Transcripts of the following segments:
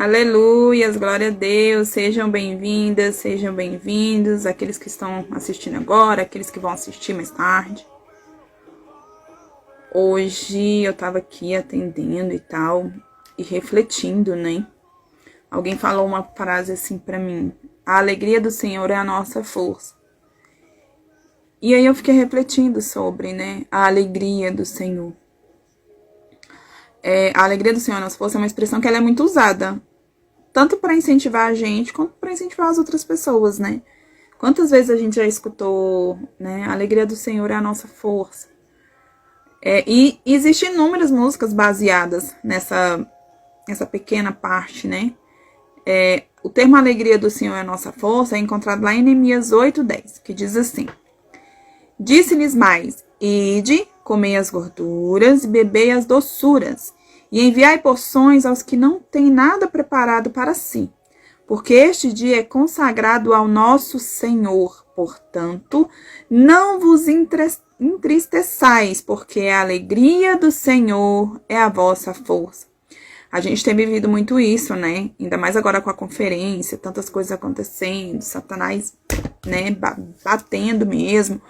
Aleluias, glória a Deus, sejam bem-vindas, sejam bem-vindos, aqueles que estão assistindo agora, aqueles que vão assistir mais tarde. Hoje eu tava aqui atendendo e tal, e refletindo, né? Alguém falou uma frase assim pra mim: a alegria do Senhor é a nossa força. E aí eu fiquei refletindo sobre, né, a alegria do Senhor. A alegria do Senhor é a nossa força é uma expressão que ela é muito usada, tanto para incentivar a gente, quanto para incentivar as outras pessoas, né? Quantas vezes a gente já escutou, né, a alegria do Senhor é a nossa força. E existem inúmeras músicas baseadas nessa pequena parte, né? O termo alegria do Senhor é a nossa força é encontrado lá em Neemias 8:10, que diz assim: disse-lhes mais: ide, comei as gorduras e bebei as doçuras, e enviai porções aos que não têm nada preparado para si, porque este dia é consagrado ao nosso Senhor. Portanto, não vos entristeçais, porque a alegria do Senhor é a vossa força. A gente tem vivido muito isso, né? Ainda mais agora com a conferência, tantas coisas acontecendo, Satanás, né, batendo mesmo.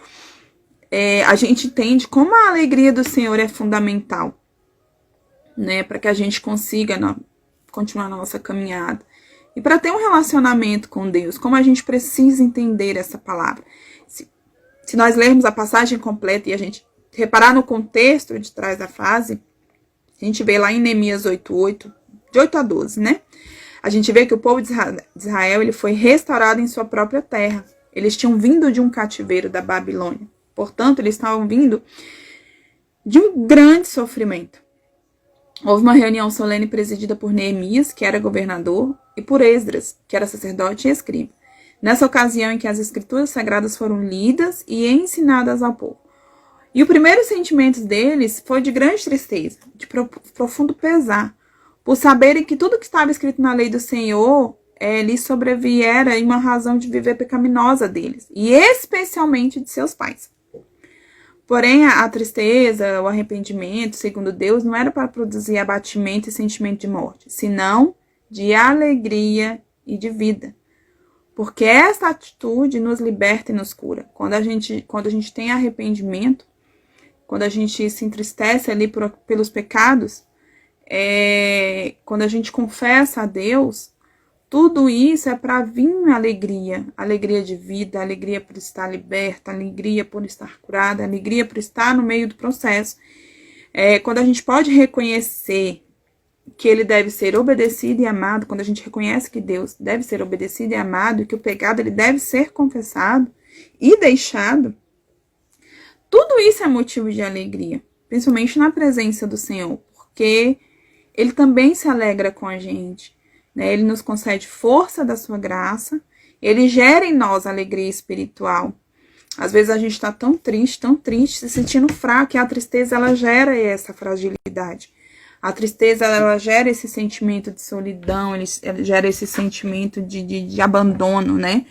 A gente entende como a alegria do Senhor é fundamental, né, para que a gente consiga continuar na nossa caminhada. E para ter um relacionamento com Deus, como a gente precisa entender essa palavra. Se nós lermos a passagem completa e a gente reparar no contexto de trás da frase, a gente vê lá em Neemias 8:8, de 8 a 12, né? A gente vê que o povo de Israel ele foi restaurado em sua própria terra. Eles tinham vindo de um cativeiro da Babilônia. Portanto, eles estavam vindo de um grande sofrimento. Houve uma reunião solene presidida por Neemias, que era governador, e por Esdras, que era sacerdote e escriba. Nessa ocasião em que as escrituras sagradas foram lidas e ensinadas ao povo. E o primeiro sentimento deles foi de grande tristeza, de profundo pesar, por saberem que tudo que estava escrito na lei do Senhor lhes sobreviera em uma razão de viver pecaminosa deles, e especialmente de seus pais. Porém, a tristeza, o arrependimento, segundo Deus, não era para produzir abatimento e sentimento de morte, senão de alegria e de vida. Porque essa atitude nos liberta e nos cura. Quando a gente tem arrependimento, quando a gente se entristece ali pelos pecados, quando a gente confessa a Deus, tudo isso é para vir alegria de vida, alegria por estar liberta, alegria por estar curada, alegria por estar no meio do processo. Quando a gente pode reconhecer que ele deve ser obedecido e amado, quando a gente reconhece que Deus deve ser obedecido e amado, e que o pecado ele deve ser confessado e deixado, tudo isso é motivo de alegria, principalmente na presença do Senhor, porque ele também se alegra com a gente. Ele nos concede força da sua graça, ele gera em nós alegria espiritual. Às vezes a gente está tão triste, se sentindo fraco, e a tristeza ela gera essa fragilidade. A tristeza ela gera esse sentimento de solidão, ela gera esse sentimento de abandono, né?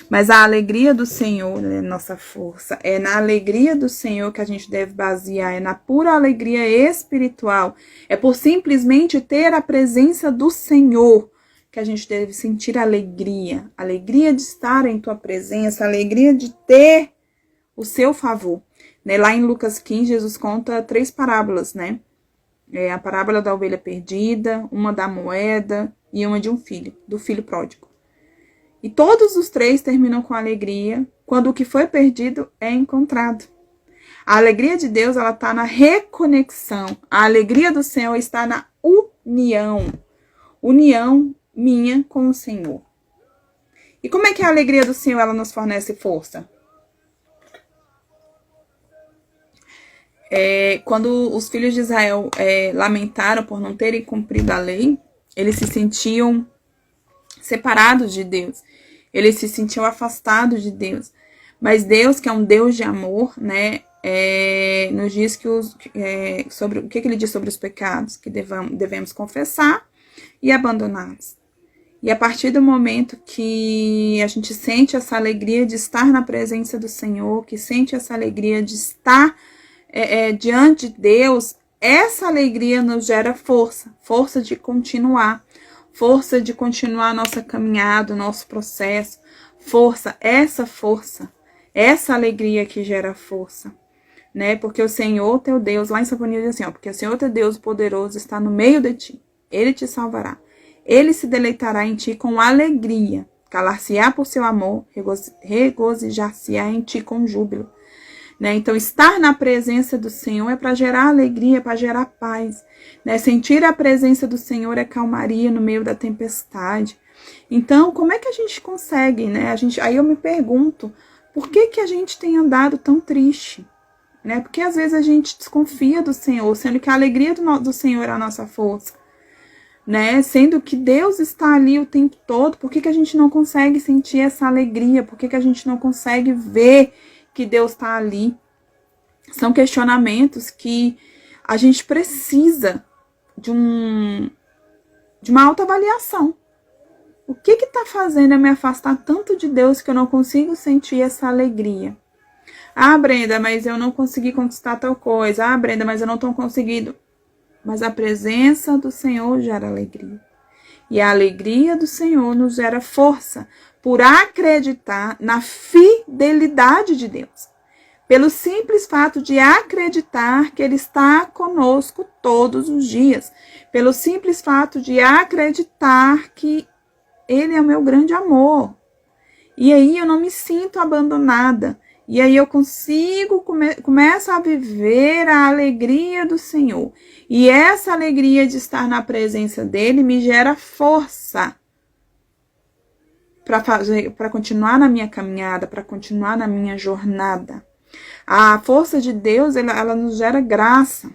Mas a alegria do Senhor é nossa força. É na alegria do Senhor que a gente deve basear, é na pura alegria espiritual. É por simplesmente ter a presença do Senhor que a gente deve sentir alegria. Alegria de estar em tua presença, alegria de ter o seu favor. Lá em Lucas 15, Jesus conta 3 parábolas, né? A parábola da ovelha perdida, uma da moeda e uma de do filho pródigo. E todos os 3 terminam com alegria quando o que foi perdido é encontrado. A alegria de Deus ela está na reconexão. A alegria do Senhor está na união. União minha com o Senhor. E como é que a alegria do Senhor ela nos fornece força? Quando os filhos de Israel lamentaram por não terem cumprido a lei, eles se sentiam separados de Deus, eles se sentiam afastados de Deus. Mas Deus, que é um Deus de amor, né, nos diz sobre o que ele diz sobre os pecados, que devemos confessar e abandoná-los. E a partir do momento que a gente sente essa alegria de estar na presença do Senhor, que sente essa alegria de estar diante de Deus, essa alegria nos gera força de continuar, força de continuar a nossa caminhada, o nosso processo, força, essa alegria que gera força, né? Porque o Senhor teu Deus, lá em Sofonia diz assim, ó, porque o Senhor teu Deus poderoso está no meio de ti, ele te salvará, ele se deleitará em ti com alegria, calar-se-á por seu amor, regozijar-se-á em ti com júbilo. Né? Então, estar na presença do Senhor é para gerar alegria, para gerar paz. Né? Sentir a presença do Senhor é calmaria no meio da tempestade. Então, como é que a gente consegue? Né? Aí eu me pergunto, por que a gente tem andado tão triste? Né? Porque às vezes a gente desconfia do Senhor, sendo que a alegria do Senhor é a nossa força. Né? Sendo que Deus está ali o tempo todo, por que a gente não consegue sentir essa alegria? Por que a gente não consegue ver que Deus está ali? São questionamentos que a gente precisa de uma autoavaliação. O que está fazendo eu me afastar tanto de Deus que eu não consigo sentir essa alegria? Ah, Brenda, mas eu não consegui conquistar tal coisa. Ah, Brenda, mas eu não estou conseguindo. Mas a presença do Senhor gera alegria. E a alegria do Senhor nos gera força por acreditar na fidelidade de Deus. Pelo simples fato de acreditar que Ele está conosco todos os dias. Pelo simples fato de acreditar que Ele é o meu grande amor. E aí eu não me sinto abandonada. E aí eu começo a viver a alegria do Senhor. E essa alegria de estar na presença dEle me gera força para continuar na minha caminhada, para continuar na minha jornada. A força de Deus, ela nos gera graça.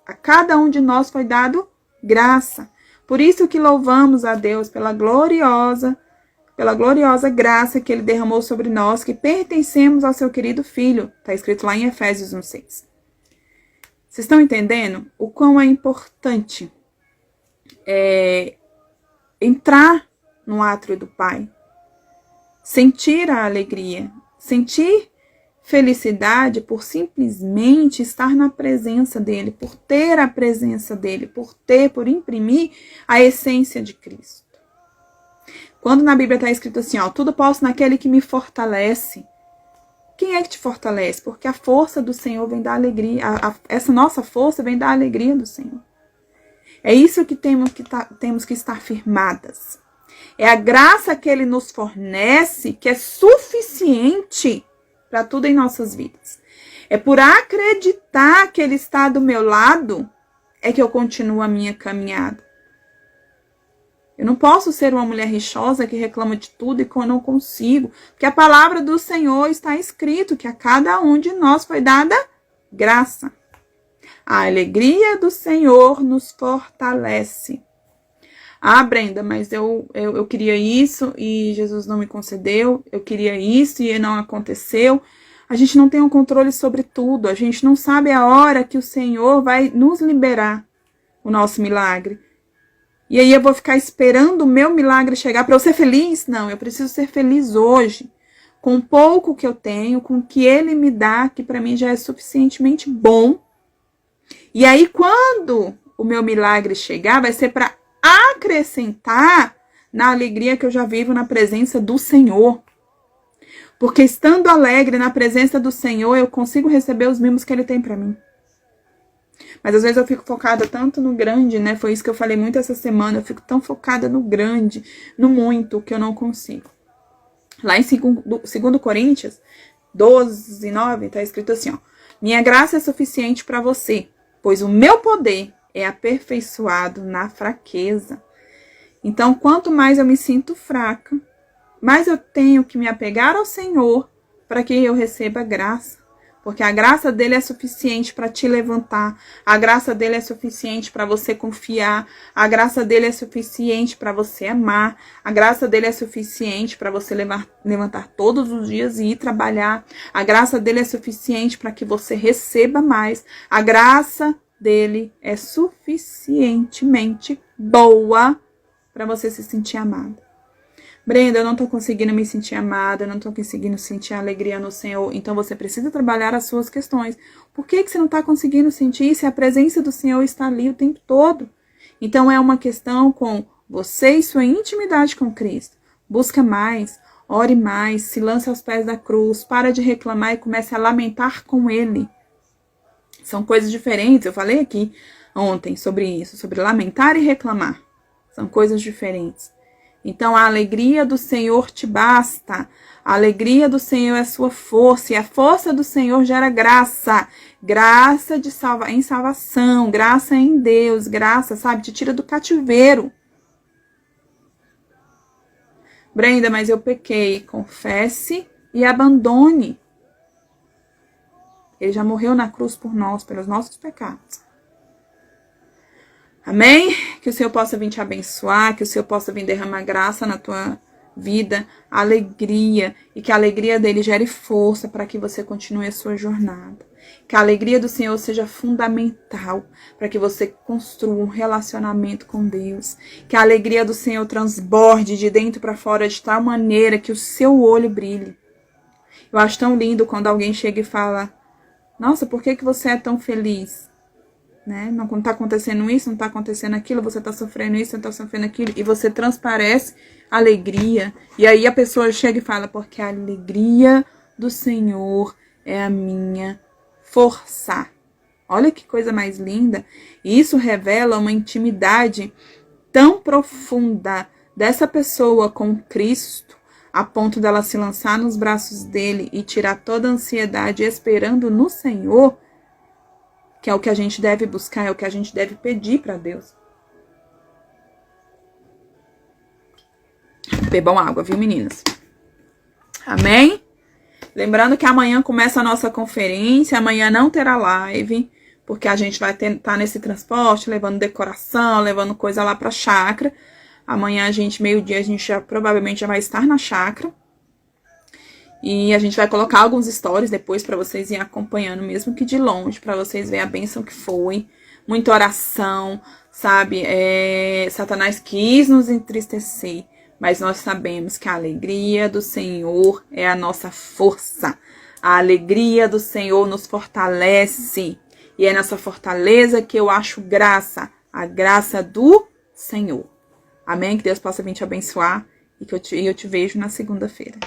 A cada um de nós foi dado graça. Por isso que louvamos a Deus pela gloriosa graça que Ele derramou sobre nós, que pertencemos ao seu querido Filho. Está escrito lá em Efésios 1:6. Vocês estão entendendo o quão é importante entrar no átrio do Pai, sentir a alegria, sentir felicidade por simplesmente estar na presença dEle, por ter a presença dEle, por imprimir a essência de Cristo. Quando na Bíblia está escrito assim, ó, tudo posso naquele que me fortalece. Quem é que te fortalece? Porque a força do Senhor vem da alegria. Essa nossa força vem da alegria do Senhor. É isso que temos que estar firmadas. É a graça que Ele nos fornece que é suficiente para tudo em nossas vidas. É por acreditar que Ele está do meu lado é que eu continuo a minha caminhada. Eu não posso ser uma mulher rixosa que reclama de tudo e que eu não consigo. Porque a palavra do Senhor está escrito que a cada um de nós foi dada graça. A alegria do Senhor nos fortalece. Ah, Brenda, mas eu queria isso e Jesus não me concedeu. Eu queria isso e não aconteceu. A gente não tem um controle sobre tudo. A gente não sabe a hora que o Senhor vai nos liberar o nosso milagre. E aí eu vou ficar esperando o meu milagre chegar para eu ser feliz? Não, eu preciso ser feliz hoje. Com o pouco que eu tenho, com o que Ele me dá, que para mim já é suficientemente bom. E aí quando o meu milagre chegar, vai ser para acrescentar na alegria que eu já vivo na presença do Senhor. Porque estando alegre na presença do Senhor, eu consigo receber os mimos que Ele tem para mim. Mas às vezes eu fico focada tanto no grande, né? Foi isso que eu falei muito essa semana. Eu fico tão focada no grande, no muito, que eu não consigo. Lá em 2 Coríntios 12:9, tá escrito assim, ó. Minha graça é suficiente para você, pois o meu poder é aperfeiçoado na fraqueza. Então, quanto mais eu me sinto fraca, mais eu tenho que me apegar ao Senhor para que eu receba graça. Porque a graça dele é suficiente para te levantar. A graça dele é suficiente para você confiar. A graça dele é suficiente para você amar. A graça dele é suficiente para você levantar todos os dias e ir trabalhar. A graça dele é suficiente para que você receba mais. A graça dele é suficientemente boa para você se sentir amada. Brenda, eu não tô conseguindo me sentir amada, eu não tô conseguindo sentir alegria no Senhor. Então você precisa trabalhar as suas questões. Por que você não tá conseguindo sentir se a presença do Senhor está ali o tempo todo? Então é uma questão com Você e sua intimidade com Cristo. Busca mais, ore mais, se lance aos pés da cruz, para de reclamar e comece a lamentar com Ele. São coisas diferentes, eu falei aqui ontem sobre isso, sobre lamentar e reclamar. São coisas diferentes. Então, a alegria do Senhor te basta. A alegria do Senhor é sua força. E a força do Senhor gera graça. Graça em salvação. Graça em Deus. Graça, sabe? Te tira do cativeiro. Brenda, mas eu pequei. Confesse e abandone. Ele já morreu na cruz por nós, pelos nossos pecados. Amém? Que o Senhor possa vir te abençoar, que o Senhor possa vir derramar graça na tua vida, alegria, e que a alegria dele gere força para que você continue a sua jornada. Que a alegria do Senhor seja fundamental para que você construa um relacionamento com Deus. Que a alegria do Senhor transborde de dentro para fora de tal maneira que o seu olho brilhe. Eu acho tão lindo quando alguém chega e fala: nossa, por que você é tão feliz? Né? Não está acontecendo isso, não está acontecendo aquilo, você está sofrendo isso, não está sofrendo aquilo, e você transparece alegria. E aí a pessoa chega e fala: porque a alegria do Senhor é a minha força. Olha que coisa mais linda. E isso revela uma intimidade tão profunda dessa pessoa com Cristo, a ponto dela se lançar nos braços dele e tirar toda a ansiedade esperando no Senhor, que é o que a gente deve buscar, é o que a gente deve pedir para Deus. Bebam água, viu, meninas? Amém? Lembrando que amanhã começa a nossa conferência, amanhã não terá live, porque a gente vai estar nesse transporte, levando decoração, levando coisa lá pra chácara. Amanhã, meio-dia, a gente provavelmente já vai estar na chácara. E a gente vai colocar alguns stories depois para vocês irem acompanhando, mesmo que de longe, para vocês verem a bênção que foi. Muita oração, sabe? Satanás quis nos entristecer, mas nós sabemos que a alegria do Senhor é a nossa força. A alegria do Senhor nos fortalece. E é nessa fortaleza que eu acho graça, a graça do Senhor. Amém? Que Deus possa vir te abençoar e que eu te vejo na segunda-feira.